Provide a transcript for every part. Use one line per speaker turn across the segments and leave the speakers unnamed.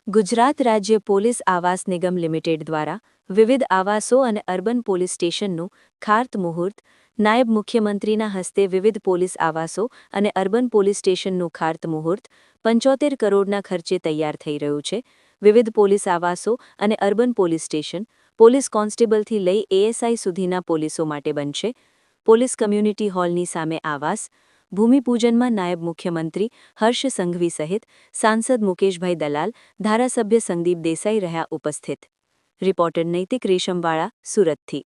ગુજરાત રાજ્ય પોલીસ આવાસ નિગમ લિમિટેડ દ્વારા વિવિધ આવાસો અને અર્બન પોલીસ સ્ટેશનનું ખાતમુહૂર્ત નાયબ મુખ્યમંત્રીના હસ્તે વિવિધ પોલીસ આવાસો અને અર્બન પોલીસ સ્ટેશનનું ખાતમુહૂર્ત 75 કરોડના ખર્ચે તૈયાર થઈ રહ્યું છે। વિવિધ પોલીસ આવાસો અને અર્બન પોલીસ સ્ટેશન પોલીસ કોન્સ્ટેબલથી લઈ એએસઆઈ સુધીના પોલીસો માટે બનશે। પોલીસ કમ્યુનિટી હોલની સામે આવાસ ભૂમિપૂજનમાં નાયબ મુખ્યમંત્રી હર્ષ સંઘવી સહિત સાંસદ મુકેશભાઈ દલાલ, ધારાસભ્ય સંદીપ દેસાઈ રહ્યા ઉપસ્થિત। રિપોર્ટર નૈતિક રેશમવાળા, સુરતથી।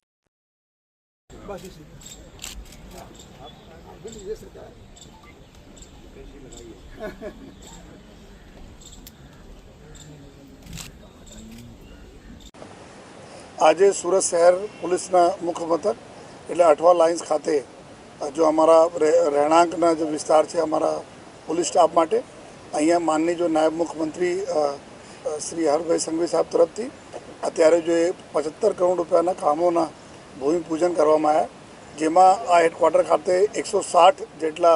आज सूरत शहर पुलिस मुख्य मथक एट अठवा लाइन्स खाते जो अमरा रहणांक जो विस्तार है अमरा पुलिस स्टाफ माटे अँ माननीय जो नायब मुख्यमंत्री श्री हर्षभाई संघवी साहब तरफ थी अत्यारे जो 75 करोड़ रुपया कामों भूमिपूजन करवामां आव्या, जेमां आ हेडक्वार्टर खाते 160 जेटला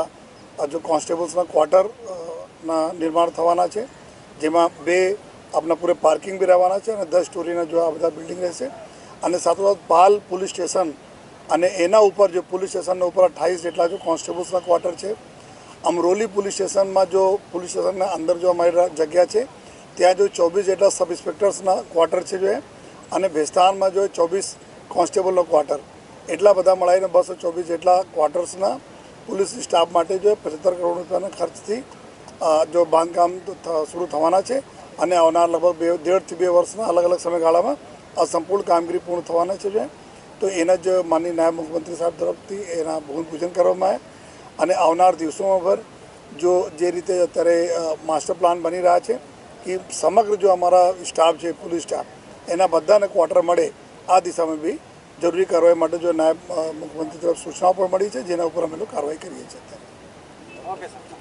जो कॉन्स्टेबल्स क्वार्टर निर्माण थवाना छे, जेमां 2 अपना पूरे पार्किंग भी रहवाना छे अने 10 स्टोरीना जो आ बधा बिल्डिंग रहेशे अने साथोसाथ पाल पुलिस स्टेशन अने एना उपर जो पुलिस स्टेशन ऊपर 28 जेटला जो कॉन्स्टेबल्सना क्वार्टर है। अमरोली पुलिस स्टेशन में जो पुलिस स्टेशन अंदर जो अमरी जगह है त्या जो 24 जेटला सब इंस्पेक्टर्सना क्वार्टर है जो है अने भेस्तान में जो 24 कॉन्स्टेबल क्वार्टर एटला बधा मळाईने 224 जेटला क्वार्टर्सना पुलिस स्टाफ माटे जो 75 करोड़ रुपया खर्च थी जो बांधकाम शुरू थवाना है अने आवनार लगभग 1.5 થી 2 वर्षना अलग अलग समयगाळा में आ संपूर्ण कामगीरी पूर्ण थवाना है जो तो एना ज माननीय नायब मुख्यमंत्री साहब तरफथी एना भूमिपूजन करवामां आव्या अने आवनार दिवसों भर जो जे रीते अत्यारे मास्टर प्लान बनी रहा है कि समग्र जो अमरा स्टाफ है पुलिस स्टाफ एना बधाने क्वार्टर मळे आ दिशा में भी जरूरी कार्रवाई माटे जो नायब मुख्यमंत्री तरफ सूचनाओं पण मळी है, जेना उपर अमे लोग कार्रवाई करीए छीए।